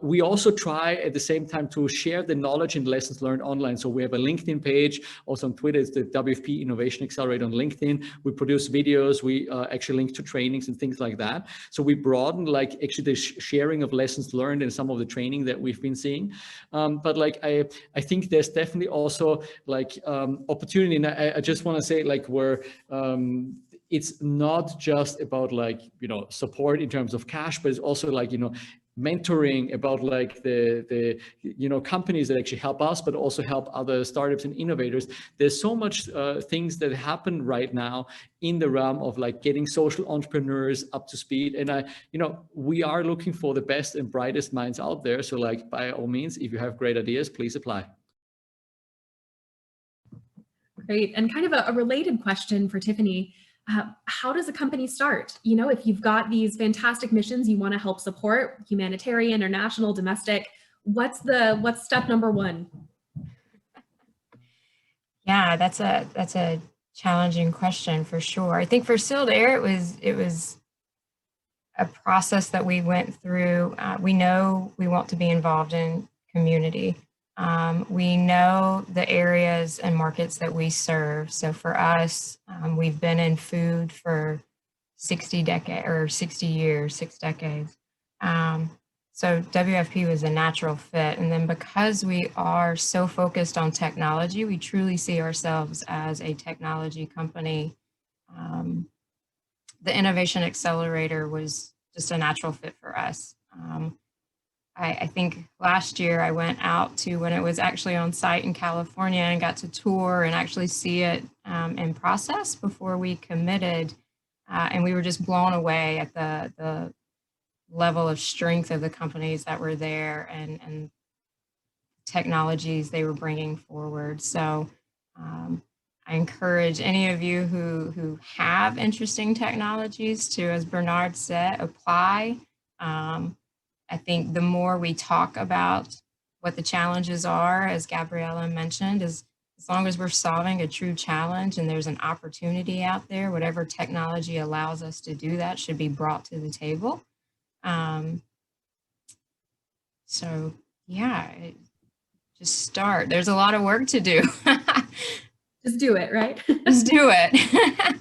We also try at the same time to share the knowledge and lessons learned online. So we have a LinkedIn page, also on Twitter, it's the WFP Innovation Accelerator on LinkedIn. We produce videos, we actually link to trainings and things like that. So we broaden like actually the sharing of lessons learned and some of the training that we've been seeing. But like, I think there's definitely also like opportunity. And I just want to say like it's not just about like, support in terms of cash, but it's also like, mentoring about like the companies that actually help us, but also help other startups and innovators. There's so much things that happen right now in the realm of like getting social entrepreneurs up to speed. And we are looking for the best and brightest minds out there. So like, by all means, if you have great ideas, please apply. Great. And kind of a related question for Tiffani. How does a company start? If you've got these fantastic missions you want to help support, humanitarian, international, domestic, what's step number one? Yeah, that's a challenging question for sure. I think for Sealed Air, it was a process that we went through. We know we want to be involved in community. We know the areas and markets that we serve. So for us, we've been in food for 60 years, 6 decades. So WFP was a natural fit. And then because we are so focused on technology, we truly see ourselves as a technology company. The Innovation Accelerator was just a natural fit for us. I think last year I went out to when it was actually on site in California and got to tour and actually see it in process before we committed. And we were just blown away at the level of strength of the companies that were there and technologies they were bringing forward. So I encourage any of you who have interesting technologies to, as Bernhard said, apply. I think the more we talk about what the challenges are, as Gabriela mentioned, as long as we're solving a true challenge and there's an opportunity out there, whatever technology allows us to do that should be brought to the table. So yeah, just start. There's a lot of work to do. Just do it, right? Just do it.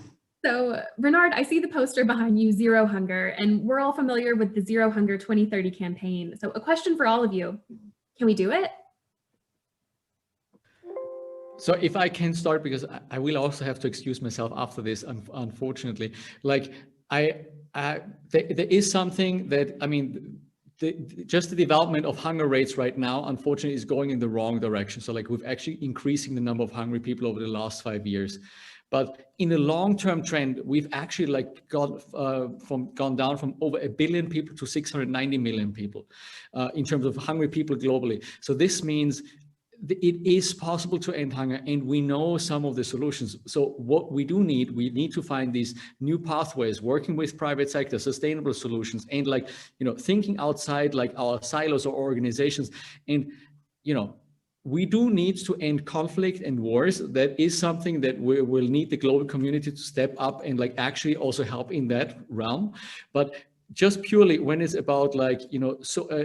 So Bernhard, I see the poster behind you, Zero Hunger, and we're all familiar with the Zero Hunger 2030 campaign. So a question for all of you, can we do it? So if I can start, because I will also have to excuse myself after this, unfortunately. Like there is something that, just the development of hunger rates right now, unfortunately, is going in the wrong direction. So like we've actually increasing the number of hungry people over the last 5 years. But in the long-term trend, we've actually like gone down from over 1 billion people to 690 million people in terms of hungry people globally. So this means it is possible to end hunger, and we know some of the solutions. So what we need to find these new pathways, working with private sector, sustainable solutions, and like, you know, thinking outside like our silos or organizations. And, you know, we do need to end conflict and wars. That is something that we will need the global community to step up and like actually also help in that realm. But just purely when it's about like, you know,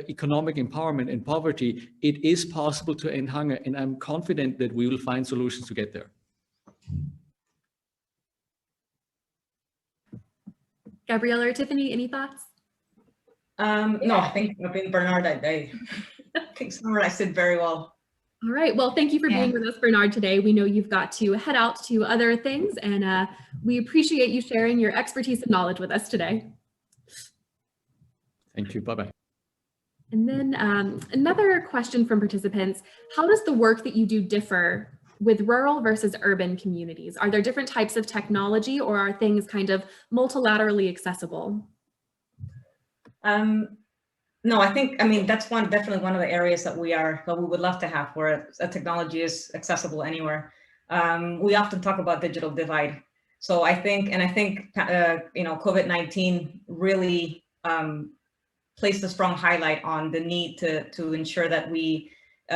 economic empowerment and poverty, it is possible to end hunger. And I'm confident that we will find solutions to get there. Gabriela or Tiffani, any thoughts? No, I think Bernhard, I think summarized it very well. All right, well, thank you for being with us, Bernhard, today. We know you've got to head out to other things, and we appreciate you sharing your expertise and knowledge with us today. Thank you, bye-bye. And then another question from participants: how does the work that you do differ with rural versus urban communities? Are there different types of technology, or are things kind of multilaterally accessible? No, I mean, that's definitely one of the areas that we would love to have, where a technology is accessible anywhere. We often talk about digital divide. So I think, you know, COVID-19 really placed a strong highlight on the need to ensure that we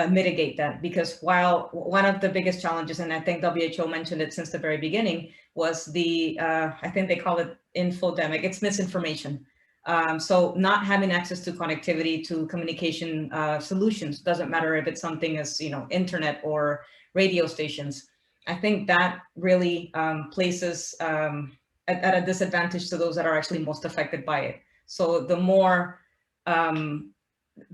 mitigate that, because while one of the biggest challenges, and I think WHO mentioned it since the very beginning, was the, I think they call it infodemic, it's misinformation. So not having access to connectivity, to communication solutions, doesn't matter if it's something as, you know, internet or radio stations. I think that really places at a disadvantage to those that are actually most affected by it. So the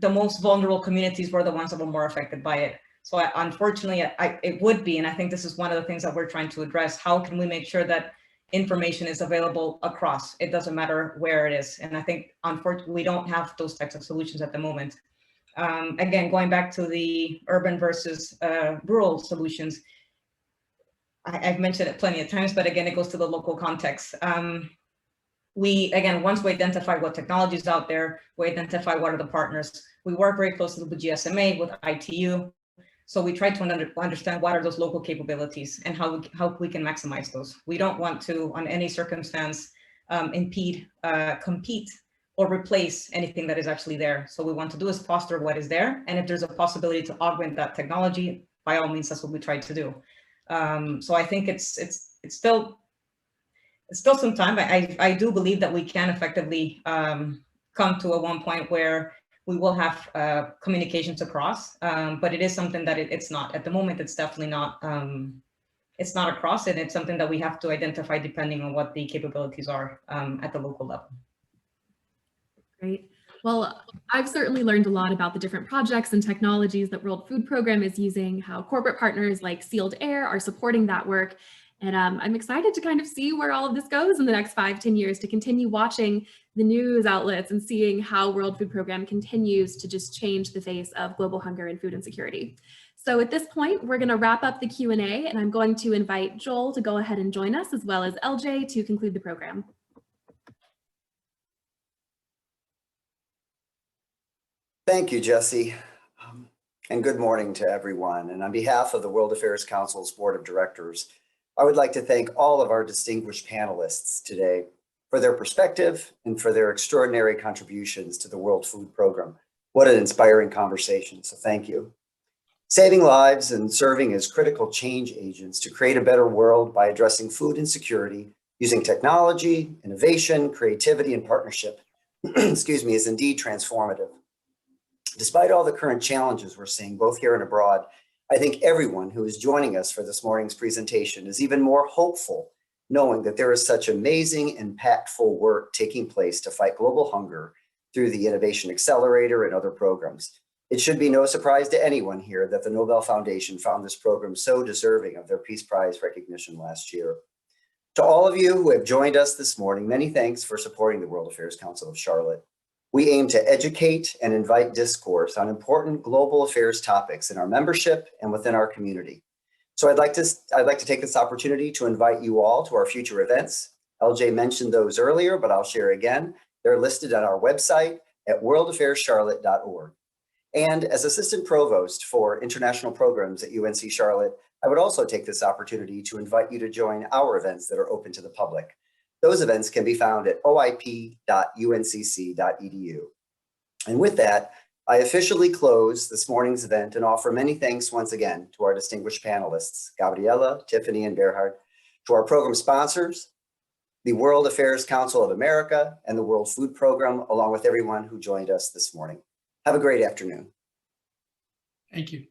most vulnerable communities were the ones that were more affected by it. So unfortunately, it would be, and I think this is one of the things that we're trying to address. How can we make sure that information is available across? It doesn't matter where it is. And I think, unfortunately, we don't have those types of solutions at the moment. Again, going back to the urban versus rural solutions, I've mentioned it plenty of times, but again, it goes to the local context. Once we identify what technology is out there, we identify what are the partners. We work very closely with GSMA, with ITU. So we try to understand what are those local capabilities and how we can maximize those. We don't want to, on any circumstance, impede, compete, or replace anything that is actually there. So what we want to do is foster what is there. And if there's a possibility to augment that technology, by all means, that's what we try to do. So I think it's still some time. I do believe that we can effectively come to one point where we will have communications across, but it is something that it's not. At the moment, it's definitely not. It's not across, and it's something that we have to identify depending on what the capabilities are at the local level. Great. Well, I've certainly learned a lot about the different projects and technologies that World Food Program is using, how corporate partners like Sealed Air are supporting that work. And I'm excited to kind of see where all of this goes in the next 5-10 years, to continue watching the news outlets and seeing how World Food Program continues to just change the face of global hunger and food insecurity. So at this point, we're going to wrap up the Q&A, and I'm going to invite Joel to go ahead and join us, as well as LJ, to conclude the program. Thank you, Jessie, and good morning to everyone. And on behalf of the World Affairs Council's Board of Directors, I would like to thank all of our distinguished panelists today for their perspective and for their extraordinary contributions to the World Food Program. What an inspiring conversation, so thank you. Saving lives and serving as critical change agents to create a better world by addressing food insecurity using technology, innovation, creativity, and partnership, excuse me, is indeed transformative. Despite all the current challenges we're seeing both here and abroad, I think everyone who is joining us for this morning's presentation is even more hopeful, knowing that there is such amazing, impactful work taking place to fight global hunger through the Innovation Accelerator and other programs. It should be no surprise to anyone here that the Nobel Foundation found this program so deserving of their Peace Prize recognition last year. To all of you who have joined us this morning, many thanks for supporting the World Affairs Council of Charlotte. We aim to educate and invite discourse on important global affairs topics in our membership and within our community. So I'd like to take this opportunity to invite you all to our future events. LJ mentioned those earlier, but I'll share again. They're listed on our website at worldaffairscharlotte.org. And as Assistant Provost for International Programs at UNC Charlotte, I would also take this opportunity to invite you to join our events that are open to the public. Those events can be found at oip.uncc.edu. And with that, I officially close this morning's event and offer many thanks once again to our distinguished panelists, Gabriela, Tiffani, and Bernhard, to our program sponsors, the World Affairs Council of America, and the World Food Program, along with everyone who joined us this morning. Have a great afternoon. Thank you.